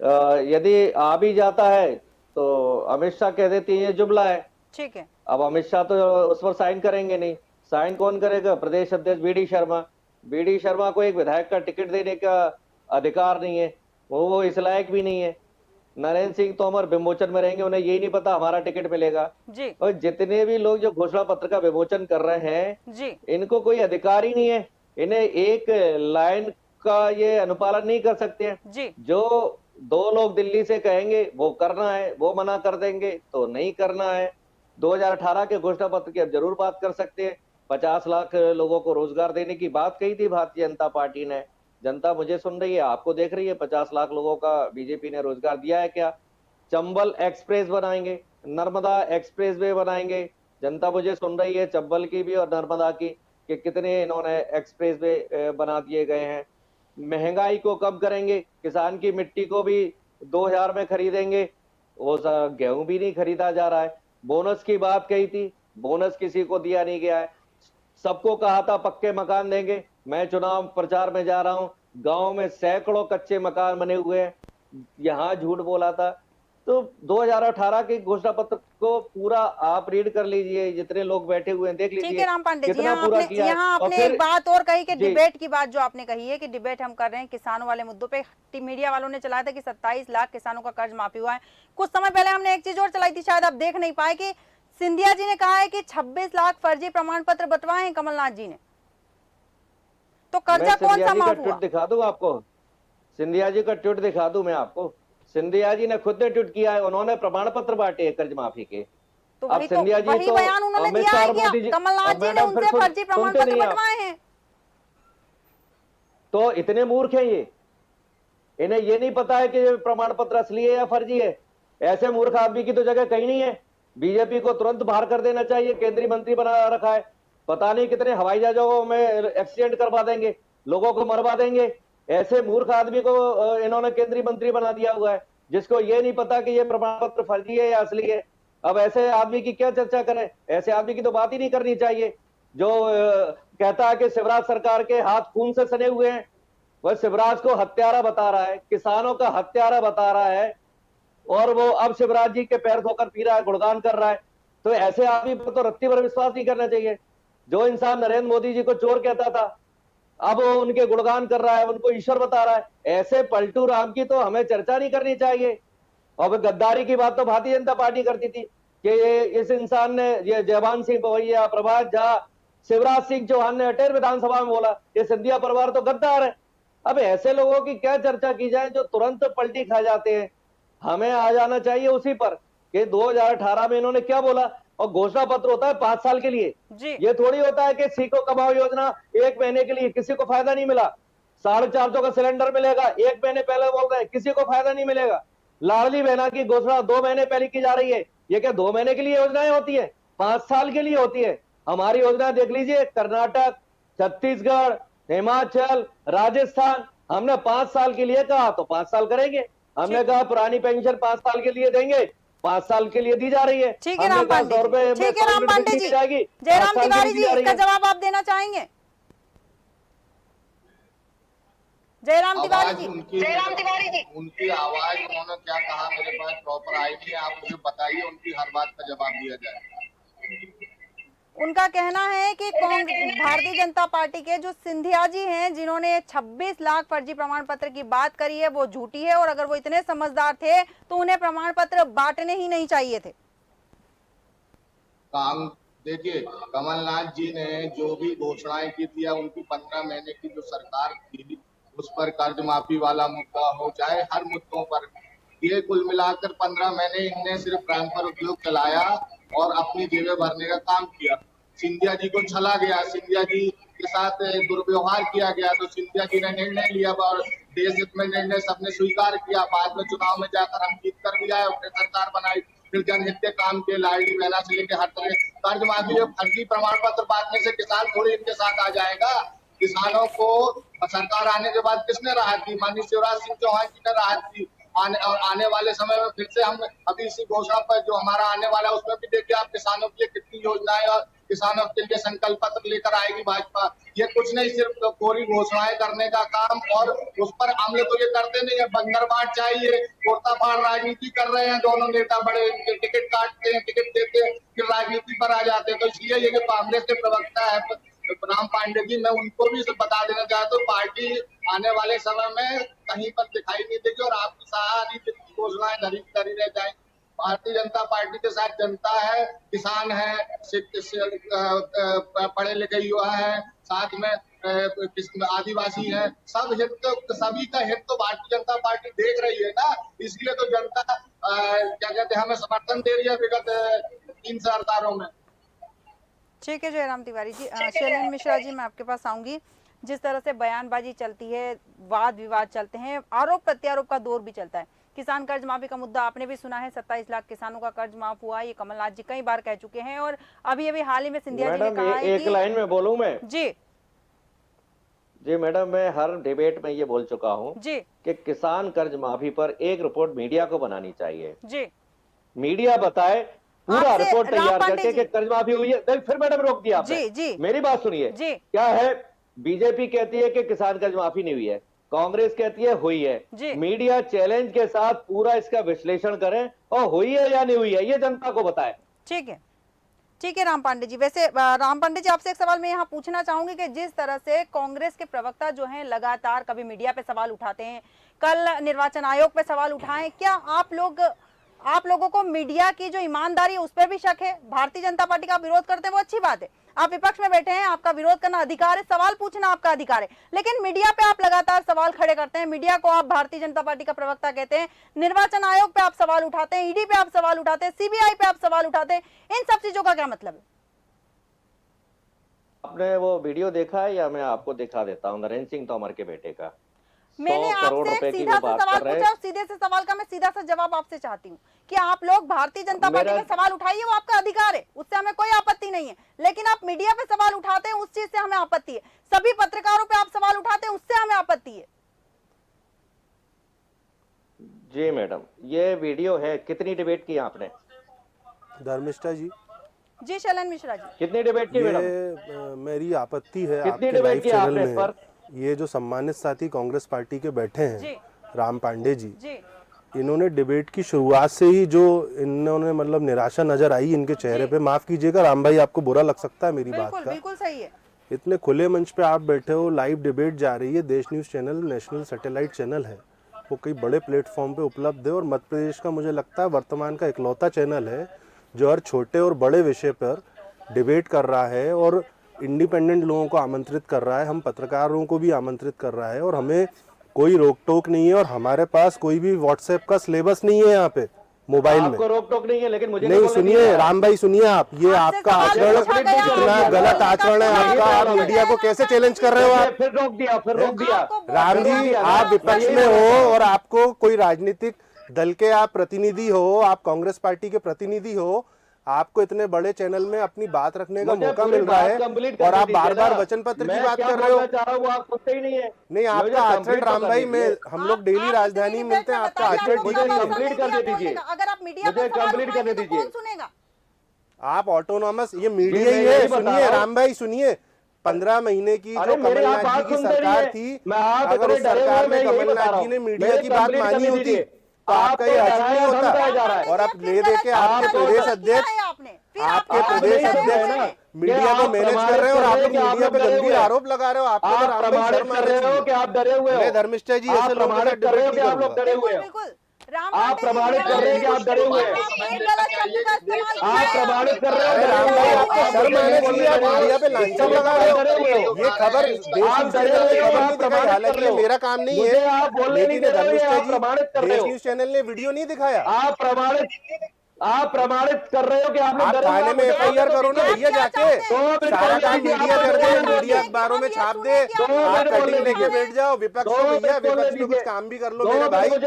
यदि आ भी जाता है तो अमित शाह कह देती है जुमला है, ठीक है। अब अमित शाह तो उस पर साइन करेंगे नहीं, साइन कौन करेगा? प्रदेश अध्यक्ष बीडी शर्मा। बीडी शर्मा को एक विधायक का टिकट देने का अधिकार नहीं है, वो इस लायक भी नहीं है। नरेंद्र सिंह तोमर विमोचन में रहेंगे, उन्हें यही नहीं पता हमारा टिकट मिलेगा जी। और जितने भी लोग जो घोषणा पत्र का विमोचन कर रहे हैं जी, इनको कोई अधिकार ही नहीं है, इन्हें एक लाइन का ये अनुपालन नहीं कर सकते हैं जी। जो दो लोग दिल्ली से कहेंगे वो करना है, वो मना कर देंगे तो नहीं करना है। 2018 के घोषणा पत्र की अब जरूर बात कर सकते हैं। 50 लाख लोगों को रोजगार देने की बात कही थी भारतीय जनता पार्टी ने। जनता मुझे सुन रही है, आपको देख रही है। 50 लाख लोगों का बीजेपी ने रोजगार दिया है क्या? चंबल एक्सप्रेस बनाएंगे, नर्मदा एक्सप्रेस वे बनाएंगे। जनता मुझे सुन रही है, चंबल की भी और नर्मदा की, कि कितने इन्होंने एक्सप्रेस वे बना दिए गए हैं। महंगाई को कम करेंगे, किसान की मिट्टी को भी 2000 में खरीदेंगे, वो गेहूं भी नहीं खरीदा जा रहा है। बोनस की बात कही थी, बोनस किसी को दिया नहीं गया है। सबको कहा था पक्के मकान देंगे। मैं चुनाव प्रचार में जा रहा हूं, गांव में सैकड़ों कच्चे मकान बने हुए हैं, यहां झूठ बोला था। तो 2018 के घोषणा पत्र को पूरा आप रीड कर लीजिए, जितने लोग बैठे हुए हैं देख लीजिए। ठीक है राम पांडे जी, कितना पूरा किया है। यहाँ और आपने फिर एक बात और कही कि जी। डिबेट की बात जो आपने कही है कि डिबेट हम कर रहे हैं किसानों वाले मुद्दों पे। मीडिया वालों ने चलाया था कि 27 लाख किसानों का कर्ज माफी हुआ है। कुछ समय पहले हमने एक चीज और चलाई थी, शायद आप देख नहीं पाए, कि सिंधिया जी ने कहा है कि 26 लाख फर्जी प्रमाण पत्र बंटवाए हैं कमलनाथ जी ने। तो कर्जा मैं कौन सा सिंधिया जी का माफ ट्वीट हुआ? दिखा दूं आपको, सिंधिया जी का ट्वीट दिखा दूं मैं आपको। सिंधिया जी ने खुद ने ट्वीट किया है, उन्होंने प्रमाण पत्र बांटे हैं कर्ज माफी के। तो अब सिंधिया जी वही तो बयान उन्होंने अमित दिया शाह है और कि मोदी जी, कमलनाथ अब जी ने मैडम फिर उनसे फर्जी प्रमाण सुनते पत्र नहीं आप। बंटवाए हैं। तो इतने मूर्ख हैं ये, इन्हें ये नहीं पता है कि ये प्रमाण पत्र असली है या फर्जी है। ऐसे मूर्ख आदमी की तो जगह कहीं नहीं है। बीजेपी को तुरंत बाहर कर देना चाहिए। केंद्रीय मंत्री बना रखा है, पता नहीं कितने हवाई जहाजों में एक्सीडेंट करवा देंगे, लोगों को मरवा देंगे। ऐसे मूर्ख आदमी को इन्होंने केंद्रीय मंत्री बना दिया हुआ है, जिसको ये नहीं पता कि ये प्रमाण पत्र फर्जी है या असली है। अब ऐसे आदमी की क्या चर्चा करें? ऐसे आदमी की तो बात ही नहीं करनी चाहिए, जो कहता है कि शिवराज सरकार के हाथ खून से सने हुए हैं। वह शिवराज को हत्यारा बता रहा है, किसानों का हत्यारा बता रहा है, और वो अब शिवराज जी के पैर धोकर पी रहा है, गुणगान कर रहा है। तो ऐसे आदमी पर तो रत्ती भर विश्वास नहीं करना चाहिए। जो इंसान नरेंद्र मोदी जी को चोर कहता था, अब वो उनके गुणगान कर रहा है, उनको ईश्वर बता रहा है। ऐसे पलटू राम की तो हमें चर्चा नहीं करनी चाहिए। और गद्दारी की बात तो भारतीय जनता पार्टी करती थी कि इस इंसान ने, ये जयवान सिंह पवैया, प्रभात झा, शिवराज सिंह चौहान ने अटेर विधानसभा में बोला ये सिंधिया परिवार तो गद्दार है। अब ऐसे लोगों की क्या चर्चा की जाए जो तुरंत पलटी खा जाते हैं। हमें आ जाना चाहिए उसी पर कि 2018 में इन्होंने क्या बोला। और घोषणा पत्र होता है 5 साल के लिए, जी ये थोड़ी होता है कि सीखो कमाओ योजना 1 महीने के लिए। किसी को फायदा नहीं मिला। 450 का सिलेंडर मिलेगा, 1 महीने पहले बोल रहे हैं, किसी को फायदा नहीं मिलेगा। लाडली बहना की घोषणा 2 महीने पहले की जा रही है। ये क्या 2 महीने के लिए योजनाएं होती है? 5 साल के लिए होती है। हमारी योजना देख लीजिए, कर्नाटक, छत्तीसगढ़, हिमाचल, राजस्थान, हमने 5 साल के लिए कहा तो 5 साल करेंगे। हमने कहा पुरानी पेंशन 5 साल के लिए देंगे, 5 साल के लिए दी जा रही है। ठीक है राम पांडे जी, ठीक है राम पांडे जी। जयराम तिवारी जी, इसका जवाब आप देना चाहेंगे? जयराम तिवारी जी, उनकी आवाज उन्होंने क्या कहा मेरे पास प्रॉपर आई नहीं। आप मुझे बताइए, उनकी हर बात का जवाब दिया जाए। उनका कहना है कि भारतीय जनता पार्टी के जो सिंधिया जी हैं, जिन्होंने 26 लाख फर्जी प्रमाण पत्र की बात करी है, वो झूठी है। और अगर वो इतने समझदार थे तो उन्हें प्रमाण पत्र बांटने ही नहीं चाहिए थे। काम देखिए, कमलनाथ जी ने जो भी घोषणाएं की थी या उनकी 15 महीने की जो सरकार थी, उस पर कर्ज माफी वाला मुद्दा हो, चाहे हर मुद्दों पर, ये कुल मिलाकर 15 महीने इनने सिर्फ ट्रांसफर उद्योग चलाया और अपनी जेबें भरने का काम किया। सिंधिया जी को छला गया, सिंधिया जी के साथ दुर्व्यवहार किया गया, तो सिंधिया जी ने निर्णय लिया और देश हित में निर्णय सबने स्वीकार किया। बाद में चुनाव में जाकर हम जीत कर भी आए, अपने सरकार बनाई, फिर जनहित के काम के लाडली बहना से लेकर हर तरह कर्ज माफी। फर्जी प्रमाण पत्र बांटने से किसान थोड़ी इनके साथ आ जाएगा। किसानों को सरकार आने के बाद किसने राहत दी? माननीय शिवराज सिंह चौहान जी ने राहत दी। आने वाले समय में फिर से हम अभी इसी घोषणा पर जो हमारा आने वाला है उसमें भी देखिए आप किसानों के लिए कितनी योजनाएं और किसानों के लिए संकल्प पत्र लेकर आएगी भाजपा। ये कुछ नहीं, सिर्फ कोरी घोषणाएं करने का काम, और उस पर अमल तो ये करते नहीं है। बंदर बांट चाहिए, कुर्ता फाड़ राजनीति कर रहे हैं दोनों नेता बड़े, टिकट काटते हैं, टिकट देते हैं, फिर राजनीति पर आ जाते हैं। तो इसलिए ये जो कांग्रेस के प्रवक्ता है राम पांडे जी, मैं उनको भी बता देना चाहता हूँ, पार्टी आने वाले समय में कहीं पर दिखाई नहीं देगी और आपकी सारी घोषणाएं धरी रह जाएंगी। भारतीय जनता पार्टी के साथ जनता है, किसान है, पढ़े लिखे युवा है, साथ में आदिवासी है, सब हित तो सभी का हित तो भारतीय जनता पार्टी देख रही है ना, इसलिए तो जनता क्या कहते हैं हमें समर्थन दे रही है विगत 3 सरकारों में। ठीक है जयराम तिवारी जी। शैलेंद्र मिश्रा जी, मैं आपके पास आऊंगी। जिस तरह से बयानबाजी चलती है, वाद विवाद चलते हैं, आरोप प्रत्यारोप का दौर भी चलता है। किसान कर्ज माफी का मुद्दा आपने भी सुना है, 27 लाख किसानों का कर्ज माफ हुआ, ये कमलनाथ जी कई बार कह चुके हैं। और अभी अभी हाल ही में सिंधिया जी ने मैडम कहा है एक लाइन में बोलूं मैं? जी मैडम, मैं हर डिबेट में ये बोल चुका हूँ जी कि किसान कर्ज माफी पर एक रिपोर्ट मीडिया को बनानी चाहिए। जी मीडिया बताए पूरा आपसे रिपोर्ट राम तैयार पांडे करके जी। कि कर्ज माफी हुई है। नहीं, फिर मैडम रोक दिया आपने। जी जी मेरी बात सुनिए। जी क्या है, बीजेपी कहती है कि किसान कर्ज माफी नहीं हुई है, कांग्रेस कहती है हुई जी। है। मीडिया चैलेंज के साथ पूरा इसका विश्लेषण करें और हुई है या नहीं हुई है ये जनता को बताए। ठीक है, ठीक है राम पांडे जी। वैसे राम पांडे जी, आपसे एक सवाल मैं यहाँ पूछना चाहूंगी कि जिस तरह से कांग्रेस के प्रवक्ता जो हैं लगातार कभी मीडिया पे सवाल उठाते हैं, कल निर्वाचन आयोग पे सवाल उठाएं, क्या आप लोगों को मीडिया की जो ईमानदारी है उस पर भी शक है? भारतीय जनता पार्टी का विरोध करते हैं वो अच्छी बात है, आप विपक्ष में बैठे हैं, आपका विरोध करना अधिकार है, सवाल पूछना आपका अधिकार है, लेकिन मीडिया पे आप लगातार सवाल खड़े करते हैं। मीडिया को आप भारतीय जनता पार्टी का प्रवक्ता कहते हैं, निर्वाचन आयोग पे आप सवाल उठाते हैं, ईडी पे आप सवाल उठाते हैं, सीबीआई पे आप सवाल उठाते हैं, इन सब चीजों का क्या मतलब है? आपने वो वीडियो देखा है या मैं आपको दिखा देता हूँ नरेंद्र सिंह तोमर के बेटे का? मैंने 100 करोड़ आपसे रुपए एक की सीधा वो सा बात सवाल कर रहे पूछा, हैं। और सीधे से सवाल का मैं सीधा सा जवाब आपसे चाहती हूँ कि आप लोग भारतीय जनता पार्टी मेरा- पे सवाल उठाइए, वो आपका अधिकार है, उससे हमें कोई आपत्ति नहीं है, लेकिन आप मीडिया पे सवाल उठाते हैं उस चीज से हमें आपत्ति है। सभी पत्रकारों पे आप सवाल उठाते हैं उससे हमें आपत्ति है। जी मैडम, ये वीडियो है। कितनी डिबेट की आपने? धर्मिष्ठा जी, जी शैलेंद्र मिश्रा जी, कितनी डिबेट की मैडम? ये मेरी आपत्ति है कितनी आपके डिबेट लाइव की चैनल आपने इस में। पर? ये जो सम्मानित साथी कांग्रेस पार्टी के बैठे जी। हैं, राम पांडे जी, जी इन्होंने डिबेट की शुरुआत से ही जो इन्होंने मतलब निराशा नजर आई इनके चेहरे पे, माफ कीजिएगा राम भाई, आपको बुरा लग सकता है मेरी बात बिल्कुल का। बिल्कुल सही है। इतने खुले मंच पे आप बैठे हो, लाइव डिबेट जा रही है, देश news channel national satellite channel है, वो कई बड़े प्लेटफॉर्म पे उपलब्ध है और मध्य प्रदेश का मुझे लगता है वर्तमान का इकलौता चैनल है जो हर छोटे और बड़े विषय पर डिबेट कर रहा है और इंडिपेंडेंट लोगों को आमंत्रित कर रहा है, हम पत्रकारों को भी आमंत्रित कर रहा है और हमें कोई रोक टोक नहीं है और हमारे पास कोई भी व्हाट्सएप का सिलेबस नहीं है यहाँ पे मोबाइल में। आपको रोक टोक नहीं है, लेकिन मुझे नहीं, सुनिए राम भाई, सुनिए आप, ये आपसे आपका सवाल आचरण पूछा गया, इतना आप गलत बोलने आचरण है का आपका। आप कोई मीडिया को नहीं कैसे है। चैलेंज कर रहे हो आप? फिर रोक दिया, फिर रोक दिया। राम रोक जी, दिया ना। आप विपक्ष में हो और आपको कोई राजनीतिक दल के आप प्रतिनिधि हो, आप कांग्रेस पार्टी के प्रतिनिधि हो, आपको इतने बड़े चैनल में अपनी बात रखने का मुझे मौका पूरी मिल रहा बात है कंप्लीट और करने आप बार दीजिए बार ना। वचन पत्र की मैं बात क्या कर रहे हो। बोलना चाह रहा हूँ वो आप सुनते ही नहीं है। नहीं, आपका मुझे आचरण complete तो राम भाई, करने मैं दीजिए। हम लोग डेली राजधानी मिलते हैं, आपका आचरण ठीक मुझे नहीं है। complete करने दीजिए। अगर आप मीडिया मुझे पे सवाल complete करने उठाएंगे तो दीजिए। कौन सुनेगा? आप ऑटोनॉमस, ये मीडिया मैं ही यही है। बता सुनिए रहा हूँ। राम भाई, सुनिए, 15 महीने की अरे जो मेरी आप कमलनाथ बात जी की सुनते सरकार नहीं थी, है। मैं आप अगर इतने उस डरे हुए सरकार हैं, में मैं यही बता कमलनाथ रहा जी ने हूँ। मीडिया मेरे की बात complete मानी करने होती दीजिए। तो आपका ये हर्ष नहीं होता। धमकाया जा रहा है। और आप ले दे के आपके आपको प्रदेश किया अध्यक्ष, है आपने, फिर आपके आप प्रदेश नहीं अध्यक्ष समझे ना। मीडिया को आप मैनेज कर प्रमाणित रहे हो और कर आप रहे लोग हैं कि आप मीडिया लोग पे डरे गंभीर हुए हैं। आरोप लगा रहे हो। आपको तो आप राम भाई प्रमाणित शर्म कर आना रहे हो चाहिए। कि आप डरे हुए हो। मैं धर्मिष्ठा जी आप ऐसे लोगों के प्रमाणित साथ कर रहे हो डिबेट कि नहीं आप लोग करूंगा। डरे हुए बिल्कुल हो। बिल्कुल। राम आप पांडे जी, प्रमाणित कर रहे हैं कि आप डरे हुए हैं। आपने गलत शब्द का इस्तेमाल किया आप है। प्रमाणित कर रहे हो। अरे राम भाई, आपको शर्म आना चाहिए, आप मीडिया पे लांछन लगा रहे हो। ये खबर देश आप न्यूज डरे चैनल ने हुए हो, खबर आप नहीं दिखाई, प्रमाणित कर हालांकि रहे ये हो। मेरा काम नहीं मुझे है, आप बोलने नहीं लेकिन दे रहे हो, ये धर्मिष्ठा आप जी, प्रमाणित कर रहे देश हो। न्यूज चैनल ने वीडियो नहीं दिखाया। आप प्रमाणित कर रहे हो कि आप लोग आप डरे हुए हो। थाने में मुझे FIR करो ना आप भैया क्या जाके, चाहते हैं? सारा काम मीडिया कर दे, मीडिया अखबारों में छाप दे, आप कटिंग लेके बैठ जाओ। विपक्ष को भैया, विपक्ष में कुछ काम भी कर लो मेरे भाई। 5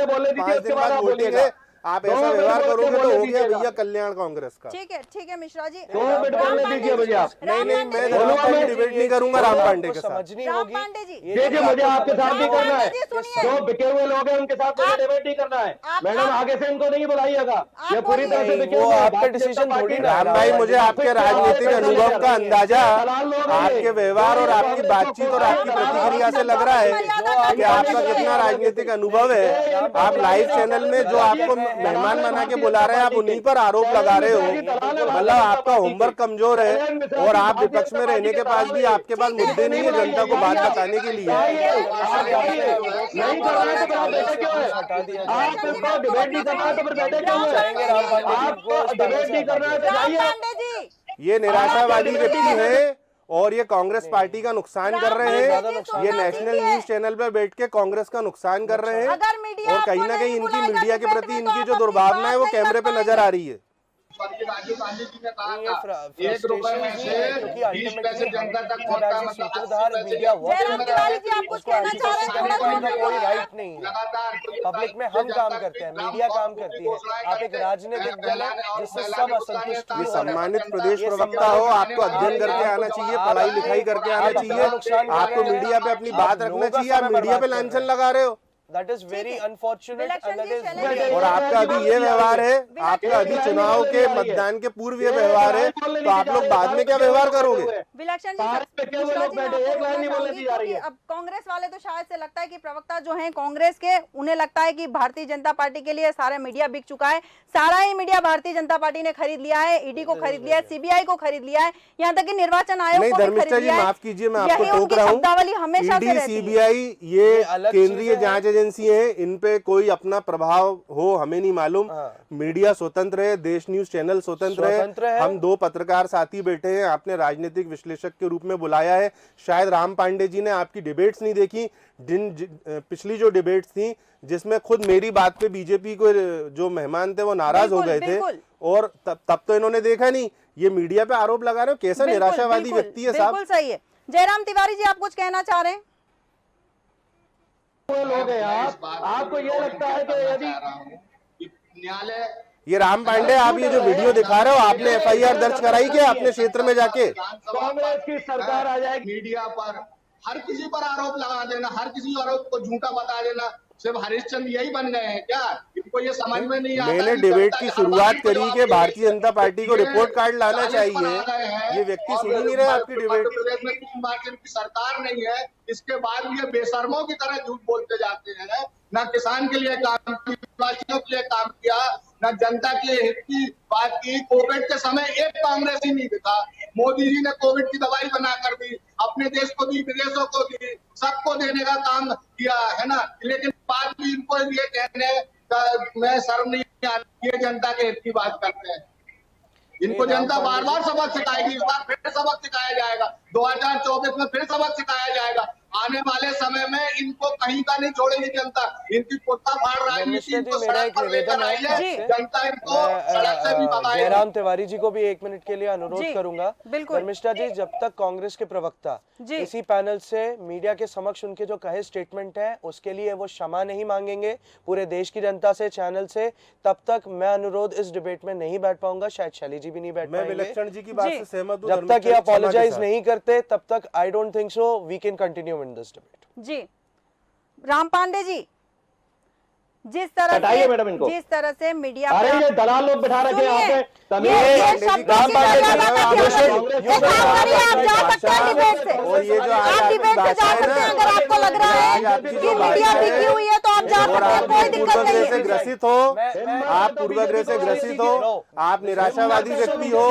दिन बाद वोटिंग है, आप ऐसा व्यवहार करोगे तो हो गया भैया कल्याण कांग्रेस का। ठीक है मिश्रा जी। दो मिनट बोलने दीजिए भैया। नहीं नहीं, मैं बोलो, धर्मिष्ठा की मैं डिबेट नहीं करूंगा राम पांडे के साथ। समझनी राम होगी। पांडे जी, ये देखिए, चीज मुझे आपको आपके साथ समझनी भी करना है। जी, सुनिए। जो बिके हुए लोग हैं उनके साथ मुझे डिबेट नहीं करना है। मैडम आगे से इनको नहीं बुलाइएगा, ये पूरी तरह से बिके वो हुए हैं। आपका भारतीय डिसीजन जनता थोड़ी पार्टी ना है। राम भाई, मुझे आपके राजनीतिक अनुभव का अंदाजा आपके व्यवहार और आपकी बातचीत और आपकी प्रतिक्रिया से लग रहा है कि आपका कितना राजनीतिक अनुभव है। आप लाइव चैनल में जो आपको मेहमान बना के बुला रहे हैं, आप उन्हीं पर आरोप लगा रहे हो। मतलब आपका होमवर्क कमजोर है और आप विपक्ष में रहने के पास भी आपके पास मुद्दे नहीं है जनता को बात बताने के लिए। नहीं कर रहे हैं तो फिर बैठे क्यों है? आप इसको डिबेट नहीं करना है तो फिर बैठे क्यों है? आपको डिबेट नहीं करना है तो राम जाइए। पांडे जी, ये निराशावादी व्यक्ति है और ये कांग्रेस पार्टी का नुकसान कर रहे ज्यादा हैं। नुकसान ये कर रहे हैं। नेशनल न्यूज चैनल पे बैठ के कांग्रेस का नुकसान कर रहे हैं। अगर मीडिया और कहीं आपको ना कहीं नहीं इनकी बुलाएगा मीडिया के डिबेट प्रति में, तो इनकी आप जो अपनी दुर्भावना बात है वो नहीं कर कैमरे पे नजर आ रही है। स्वर्गीय राजीव गांधी जी ने कहा ये था एक रुपए में फ्रस्ट्रेशन से ही है, क्योंकि 20 पैसे अल्टीमेटली जनता तक जब पहुंचता एज है, ए मतलब 80 सूत्रधार पैसे मीडिया वर्क जयराम करता है, तिवारी जी, आप कुछ उसको कहना एंटी चाह रहे हैं? करने थोड़ा का उनका सा कोई बोलिए। राइट नहीं है। लगातार पब्लिक में हम काम करते हैं, मीडिया काम करती है। आप एक राजनीतिक दल है जिससे सब असंतुष्ट ये भी हो रहे सम्मानित हैं। प्रदेश ये प्रवक्ता हो, सम्मानित- आपको अध्ययन करके आप- आना चाहिए, आप- पढ़ाई आप- लिखाई करके आप आना अपना चाहिए। नुकसान कर आपको रहे हैं। मीडिया पे अपनी आप बात लोगों रखना का चाहिए, आप समय मीडिया पे बर्बाद कर लांछन रहे हैं। लगा रहे हो। That is very unfortunate विलक्षण and that ji, is Shailendra very- जी। और आपका अभी ये व्यवहार है, आपका अभी चुनाव के मतदान के पूर्व ये व्यवहार है, तो आप लोग बाद में क्या व्यवहार करोगे? विलक्षण जी, मिश्रा जी, मैं आपको रोकना चाहूंगी क्योंकि अब कांग्रेस वाले तो शायद से लगता है कि प्रवक्ता जो हैं कांग्रेस के, उन्हें लगता है कि भारतीय जनता पार्टी के लिए सारा मीडिया बिक चुका है। सारा ही मीडिया भारतीय जनता पार्टी ने खरीद लिया है, ईडी को खरीद लिया है, सीबीआई को खरीद लिया है, यहाँ तक कि निर्वाचन आयोग नहीं को भी धर्मिष्ठा खरीद जी, लिया है। माफ कीजिए, मैं आपको यही टोक उनकी रहा हूँ। शब्दावली हमेशा से ईडी, रहती है। सीबीआई ये ये अलग केंद्रीय चीज़ है। जांच एजेंसी है, इन पे कोई अपना प्रभाव हो हमें नहीं मालूम। हाँ। मीडिया स्वतंत्र है, देश न्यूज चैनल स्वतंत्र स्वतंत्र है। है। हम दो पत्रकार साथी बैठे हैं, आपने राजनीतिक विश्लेषक के रूप में बुलाया है। शायद राम पांडे जी ने आपकी डिबेट्स नहीं देखी, पिछली जो डिबेट्स थी जिसमें खुद मेरी बात पे बीजेपी को जो मेहमान थे वो नाराज हो गए थे, बिल्कुल। और तब तो इन्होंने देखा नहीं। ये मीडिया पे आरोप लगा रहे हो, कैसा बिल्कुल, निराशावादी बिल्कुल, व्यक्ति है साहब। बिल्कुल सही है। जयराम तिवारी जी, आप कुछ कहना चाह रहे हैं? लोग हैं आपको ये लगता है कि यदि न्यायालय ये राम पांडे, आप ये जो वीडियो दिखा रहे हो, आपने एफआईआर दर्ज कराई क्या अपने क्षेत्र में जाके? कांग्रेस की सरकार आ जाएगी, मीडिया पर हर किसी पर आरोप लगा देना, हर किसी आरोप को झूठा बता देना, सिर्फ हरिश्चंद्र यही बन गए हैं क्या? इनको ये समझ में नहीं आता। मैंने डिबेट की शुरुआत करी कि भारतीय जनता पार्टी को रिपोर्ट कार्ड लाना चाहिए। ये व्यक्ति सुन ही नहीं रहे आपकी डिबेट। मध्य प्रदेश में 3 बार की इनकी सरकार नहीं है, इसके बाद भी ये बेशर्मों की तरह झूठ बोलते जाते हैं। ना किसान के लिए काम किया, वासियों के लिए काम किया, ना जनता के हित की बात की। कोविड के समय एक कांग्रेस ही नहीं दिखा। मोदी जी ने कोविड की दवाई बनाकर दी, अपने देश को दी, विदेशों को दी, सबको देने का काम किया है ना। लेकिन बाद भी इनको ये कहने में शर्म नहीं आती, ये जनता के हित की बात करते हैं। इनको जनता बार बार सबक सिखाएगी, इस बार फिर सबक सिखाया जाएगा, 2024 में फिर सबक सिखाया जाएगा। आने वाले समय में इनको कहीं का नहीं छोड़ेगी जनता। इनकी कुत्ता फाड़ राजनीति इनको सड़क पर लेकर आई है, जनता इनको सड़क से भी भगाएगी। जयराम तिवारी जी को भी 1 मिनट के लिए अनुरोध जी, करूंगा। बिल्कुल। धर्मिष्ठा जी, जब तक कांग्रेस के प्रवक्ता जी। इसी पैनल से मीडिया के समक्ष उनके जो कहे स्टेटमेंट है उसके लिए वो क्षमा नहीं मांगेंगे पूरे देश की जनता से, चैनल से, तब तक मैं अनुरोध इस डिबेट में नहीं बैठ पाऊंगा। शायद शैली जी भी नहीं बैठ मैं पाएंगे। विलक्षण जी की बात जी। से सहमत हूं। जब तक धर्मिष्ठा ये जी, क्षमा के अपोलोजाइज साथ। नहीं करते तब तक I don't think so we can continue in this debate. जी, राम पांडे जी, जिस तरह हटाइए मैडम इनको। जिस तरह से मीडिया अरे ये दलाल लोग बिठा रखे हैं यहाँ पे। ये शब्दों की मर्यादा का ध्यान रखिए। एक काम करिए, आप जा सकते हैं डिबेट से। और ये जो आज आप आपकी डिबेट से भाषा जा है सकते हैं, ना, अगर आपको लग रहा है आज आपकी कि जो मीडिया भाषा बिकी हुई है तो आप जा और सकते हैं, आप कोई दिक्कत पूर्वाग्रह नहीं से है। ग्रसित हो, आप पूर्वाग्रह से ग्रसित हो, आप निराशावादी व्यक्ति हो,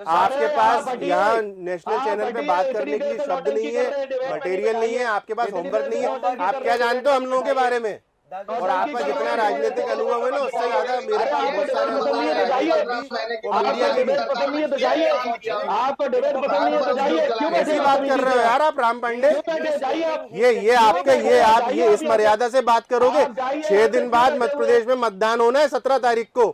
आपके पास यहाँ नेशनल चैनल पे बात करने के लिए शब्द नहीं है, मटेरियल नहीं है, आपके पास होमवर्क नहीं है। आप क्या जानते हो हम लोगों के बारे में? और आपका जितना राजनीतिक अनुभव है ना, उससे ज्यादा मेरे पास बहुत सारे अनुभव है राजनीतिक और मीडिया के भी। पसंद नहीं है तो जाइए, आपको डिबेट पसंद नहीं है तो जाइए। क्यों कैसी बात कर रहे हो यार आप राम पांडे? जाइए आप। ये आपका आप ये इस मर्यादा से बात करोगे? 6 दिन बाद मध्य प्रदेश में मतदान होना है 17 तारीख को,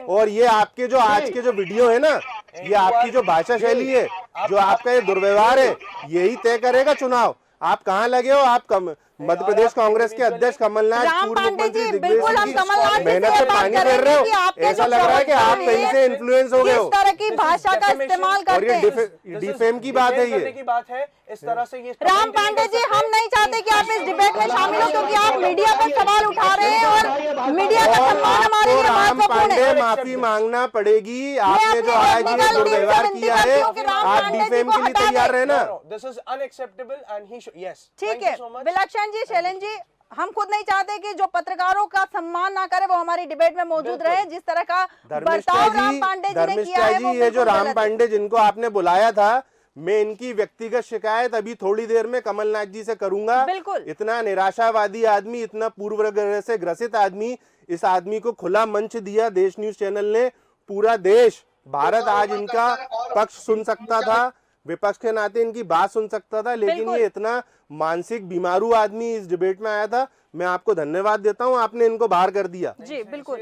और ये आपके जो आज के जो वीडियो है ना, ये आपकी जो भाषा शैली है, जो आपका ये दुर्व्यवहार है, यही तय करेगा चुनाव। आप कहाँ लगे हो? आप मध्य प्रदेश कांग्रेस के अध्यक्ष कमलनाथ, राम पूर्व पांडे मुख्यमंत्री जी, दिग्विजय बिल्कुल हम सिंह कमलनाथ की जी से मेहनत से बात पानी फेर करेंगे रहे हो। कि आपके ऐसा जो लग रहा है कि आप प्रवक्ता कहीं से हैं, इन्फ्लुएंस हो गए हो। किस तरह की भाषा का इस्तेमाल और करते ये हैं। डिफेम की बात है। ये की बात है इस तरह से। ये राम पांडे जी, हम नहीं चाहते कि आप इस डिबेट में शामिल हो, क्योंकि आप मीडिया पर सवाल उठा रहे हैं और मीडिया का सम्मान हमारे आपको लिए राम महत्वपूर्ण पांडे है। माफी मांगना पड़ेगी। आपने अपने जो आज ये technical दुर्व्यवहार टीम से किया विनती है, करती हूँ कि राम आप पांडे जी डिफेम को के लिए हटा तैयार दें। रहना। This is unacceptable and he yes. ठीक है, विलक्षण जी, शैलेंद्र जी, हम खुद नहीं चाहते कि जो पत्रकारों का सम्मान ना करे वो हमारी डिबेट में मौजूद रहे। जिस तरह का बर्ताव राम पांडे जी ने किया है, वो ये जो बिल्कुल राम गलत है। पांडे जिनको आपने बुलाया था, मैं इनकी व्यक्तिगत शिकायत अभी थोड़ी देर में कमलनाथ जी से करूंगा। बिल्कुल। इतना निराशावादी आदमी, इतना पूर्वाग्रह से ग्रसित आदमी, इस आदमी को खुला मंच दिया देश न्यूज चैनल ने। पूरा देश, भारत आज इनका पक्ष सुन सकता था। विपक्ष के नाते इनकी बात सुन सकता था, लेकिन बिल्कुल। ये इतना मानसिक बीमारू आदमी इस डिबेट में आया था। मैं आपको धन्यवाद देता हूं, आपने इनको बाहर कर दिया जी बिल्कुल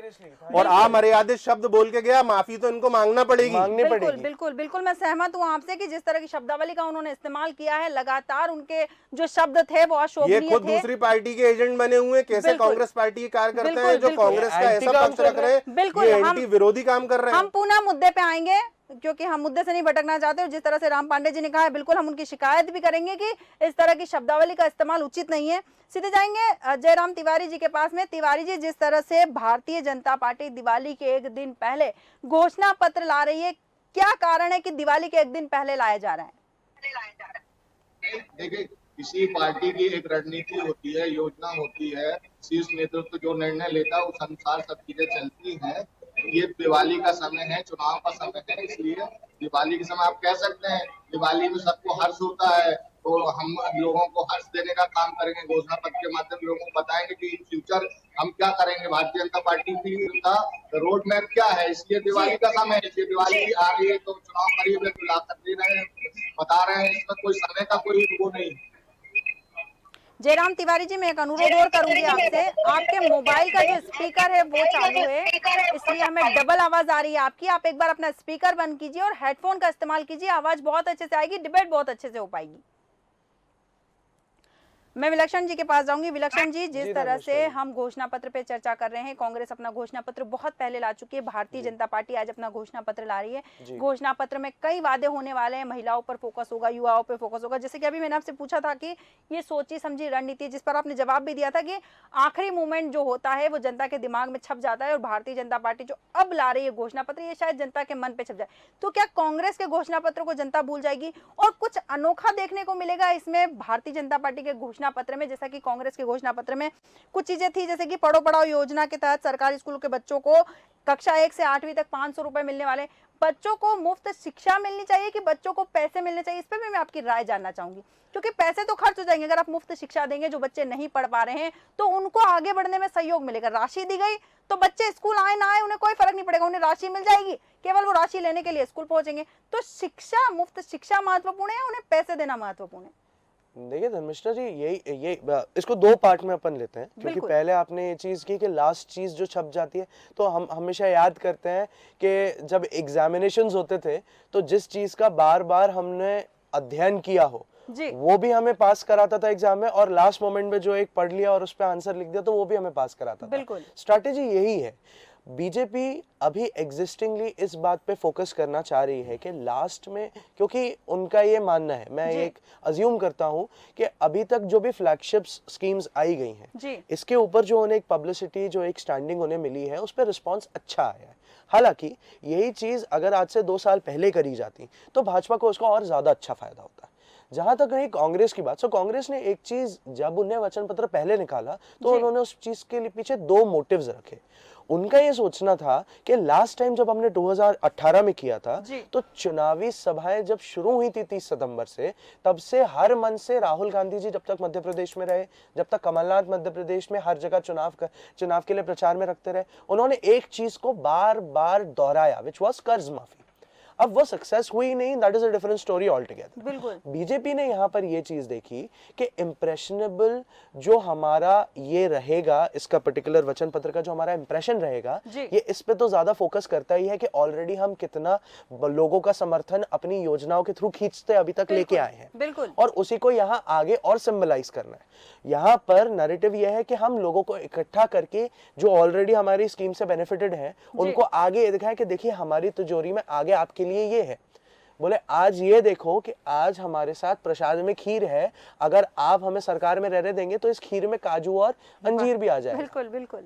और अमर्यादित शब्द बोल के गया, माफी तो इनको मांगना पड़ेगी। मांगनी बिल्कुल पड़ेगी। बिल्कुल बिल्कुल मैं सहमत हूँ आपसे कि जिस तरह की शब्दावली का उन्होंने इस्तेमाल किया है, लगातार उनके जो शब्द थे वो ये अशोभनीय खुद थे। दूसरी पार्टी के एजेंट बने हुए हैं। कैसे बिल्कुल। कांग्रेस पार्टी के कार्यकर्ता बिल्कुल, हैं जो बिल्कुल। कांग्रेस का एंटी ऐसा काम पक्ष कर रख रहे हैं, बिल्कुल, ये हम- एंटी विरोधी काम कर रहे हैं। हम पुनः मुद्दे पे आएंगे क्योंकि हम मुद्दे से नहीं भटकना चाहते, और जिस तरह से राम पांडे जी ने कहा है, बिल्कुल हम उनकी शिकायत भी करेंगे कि इस तरह की शब्दावली का इस्तेमाल उचित नहीं है। सीधे जाएंगे जयराम तिवारी जी के पास में। तिवारी जी, जिस तरह से भारतीय जनता पार्टी दिवाली के एक दिन पहले घोषणा पत्र ला रही है, क्या कारण है कि दिवाली के एक दिन पहले लाया जा रहा है? देखिए, किसी पार्टी की एक रणनीति होती है, योजना होती है, शीर्ष नेतृत्व जो निर्णय लेता है उस अनुसार सब चीजें चलती हैं। ये दिवाली का समय है, चुनाव का समय है, इसलिए दिवाली के समय आप कह सकते हैं दिवाली में सबको हर्ष होता है, तो हम लोगों को हर्ष देने का काम करेंगे। घोषणा पत्र के माध्यम से लोगों को बताएंगे कि इन फ्यूचर हम क्या करेंगे, भारतीय जनता पार्टी की का रोड मैप क्या है। इसलिए दिवाली का समय है, इसलिए दिवाली आ रही है तो चुनाव करीब है तो लाकर दे रहे हैं, बता रहे हैं। इसमें कोई समय का कोई वो नहीं। जयराम तिवारी जी, मैं एक अनुरोध और करूंगी आपसे, आपके मोबाइल का जो स्पीकर है वो चालू है, इसलिए हमें डबल आवाज आ रही है आपकी। आप एक बार अपना स्पीकर बंद कीजिए और हेडफोन का इस्तेमाल कीजिए, आवाज बहुत अच्छे से आएगी, डिबेट बहुत अच्छे से हो पाएगी। मैं विलक्षण जी के पास जाऊंगी। विलक्षण जी, जिस तरह से हम घोषणा पत्र पे चर्चा कर रहे हैं, कांग्रेस अपना घोषणा पत्र बहुत पहले ला चुकी है, भारतीय जनता पार्टी आज अपना घोषणा पत्र ला रही है। घोषणा पत्र में कई वादे होने वाले हैं, महिलाओं पर फोकस होगा, युवाओं पर फोकस होगा। जैसे कि अभी मैंने आपसे पूछा था कि ये सोची समझी रणनीति, जिस पर आपने जवाब भी दिया था कि आखिरी मूवमेंट जो होता है वो जनता के दिमाग में छप जाता है, और भारतीय जनता पार्टी जो अब ला रही है घोषणा पत्र, ये शायद जनता के मन पे छप जाए। तो क्या कांग्रेस के घोषणा पत्र को जनता भूल जाएगी और कुछ अनोखा देखने को मिलेगा इसमें भारतीय जनता पार्टी के घोषणा पत्र में? जैसा कि कांग्रेस के घोषणा पत्र में कुछ चीजें थी, जैसे कि पढ़ो पढ़ाओ योजना के तहत सरकारी स्कूलों के बच्चों को कक्षा 1 से 8वीं तक 500 रुपए मिलने वाले, बच्चों को मुफ्त शिक्षा मिलनी चाहिए कि बच्चों को पैसे मिलने चाहिए, इस पे भी मैं आपकी राय जानना चाहूंगी। क्योंकि पैसे तो खर्च हो जाएंगे अगर आप मुफ्त शिक्षा देंगे, जो बच्चे नहीं पढ़ पा रहे हैं तो उनको आगे बढ़ने में सहयोग मिलेगा। राशि दी गई तो बच्चे स्कूल आए ना आए उन्हें कोई फर्क नहीं पड़ेगा, उन्हें राशि मिल जाएगी, केवल वो राशि लेने के लिए स्कूल पहुंचेंगे। तो शिक्षा, मुफ्त शिक्षा महत्वपूर्ण है, उन्हें पैसे देना महत्वपूर्ण है? देखिए धर्मिष्ठा जी, ये इसको दो पार्ट में अपन लेते हैं, क्योंकि बिल्कुल। पहले आपने ये चीज़ की कि लास्ट चीज़ जो छप जाती है, तो हम हमेशा याद करते हैं कि जब एग्जामिनेशंस होते थे तो जिस चीज़ का बार बार हमने अध्ययन किया हो जी। वो भी हमें पास कराता था एग्जाम में, और लास्ट मोमेंट में जो एक पढ़ लिया और उस पर आंसर लिख दिया तो वो भी हमें पास कराता था। बिल्कुल। स्ट्रैटेजी यही है। बीजेपी अभी एग्जिस्टिंगली इस बात पे फोकस करना चाह रही है कि लास्ट में, क्योंकि उनका ये मानना है, मैं एक अज्यूम करता हूं कि अभी तक जो भी फ्लैगशिप स्कीम्स आई गई हैं जी। इसके ऊपर जो उन्हें एक पब्लिसिटी, जो एक स्टैंडिंग उन्हें मिली है, उस पर रिस्पॉन्स अच्छा आया है। हालांकि यही चीज अगर आज से 2 साल पहले करी जाती तो भाजपा को उसका और ज्यादा अच्छा फायदा होता। जहां तक रही कांग्रेस की बात, तो कांग्रेस ने एक चीज, जब उन्हें वचन पत्र पहले निकाला तो उन्होंने उस चीज के पीछे 2 मोटिव्स रखे। उनका ये सोचना था कि लास्ट टाइम जब हमने 2018 में किया था तो चुनावी सभाएं जब शुरू हुई थी 30 सितंबर से, तब से हर मन से राहुल गांधी जी जब तक मध्य प्रदेश में रहे, जब तक कमलनाथ मध्य प्रदेश में हर जगह चुनाव के लिए प्रचार में रखते रहे, उन्होंने एक चीज को बार बार दोहराया, विच वॉज कर्ज माफी। अब वो सक्सेस हुई नहीं, that is a different story all together. बिल्कुल। बीजेपी ने यहाँ पर ये चीज देखी कि इम्प्रेशनेबल जो हमारा ये रहेगा, इसका पर्टिकुलर वचन पत्र का जो हमारा इंप्रेशन रहेगा, ये इस पे तो ज्यादा फोकस करता ही है कि ऑलरेडी हम कितना लोगों का समर्थन अपनी योजनाओं के थ्रू खींचते अभी तक लेके आए हैं। बिल्कुल। और उसी को यहाँ आगे और सिंबलाइज करना है। यहाँ पर नैरेटिव यह है कि हम लोगों को इकट्ठा करके जो ऑलरेडी हमारी स्कीम से बेनिफिटेड हैं उनको आगे दिखाएं कि देखिए हमारी तिजोरी में आगे आपके लिए ये है। बोले आज ये देखो कि आज हमारे साथ प्रसाद में खीर है, अगर आप हमें सरकार में रहने देंगे तो इस खीर में काजू और अंजीर भी आ जाएगा। बिल्कुल बिल्कुल।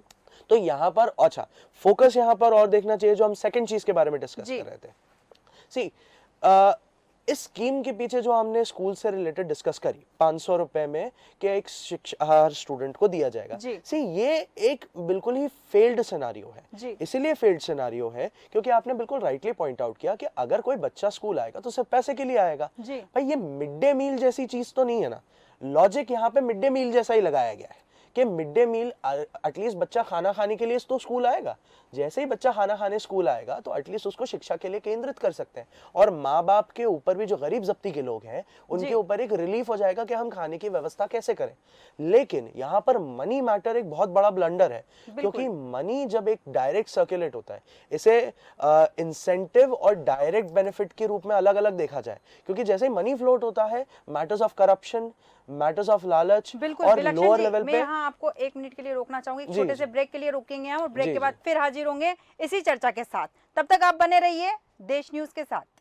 तो यहाँ पर अच्छा फोकस यहाँ पर और देखना चाहिए, जो हम सेकंड चीज के बारे में डिस्कस कर रहे थे। सी इस स्कीम के पीछे जो हमने स्कूल से रिलेटेड डिस्कस करी, 500 रुपए में कि एक शिक्षा हर स्टूडेंट को दिया जाएगा। सी ये एक बिल्कुल ही फेल्ड सिनेरियो है। इसीलिए फेल्ड सिनेरियो है क्योंकि आपने बिल्कुल राइटली पॉइंट आउट किया कि अगर कोई बच्चा स्कूल आएगा तो सिर्फ पैसे के लिए आएगा। भाई ये मिड डे मील जैसी चीज तो नहीं है ना। लॉजिक यहाँ पे मिड डे मील जैसा ही लगाया गया है कि मिड डे मील एटलीस्ट बच्चा खाना खाने के लिए तो स्कूल आएगा, जैसे ही बच्चा खाना खाने स्कूल आएगा तो एटलीस्ट उसको शिक्षा के लिए केंद्रित कर सकते हैं, और माँ बाप के ऊपर भी जो गरीब जब्ती के लोग हैं उनके ऊपर एक रिलीफ हो जाएगा कि हम खाने की व्यवस्था कैसे करें। लेकिन यहाँ पर मनी मैटर एक बहुत बड़ा ब्लंडर है, क्योंकि मनी जब एक डायरेक्ट सर्कुलेट होता है, इसे इंसेंटिव और डायरेक्ट बेनिफिट के रूप में अलग अलग देखा जाए, क्योंकि जैसे ही मनी फ्लोट होता है matters of corruption, matters of लालच और लोअर लेवल मैं पे। यहाँ आपको 1 मिनट के लिए रोकना चाहूंगी, एक जी, छोटे जी। से ब्रेक के लिए रुकेंगे हम और ब्रेक जी, के जी। बाद फिर हाजिर होंगे इसी चर्चा के साथ। तब तक आप बने रहिए देश न्यूज के साथ।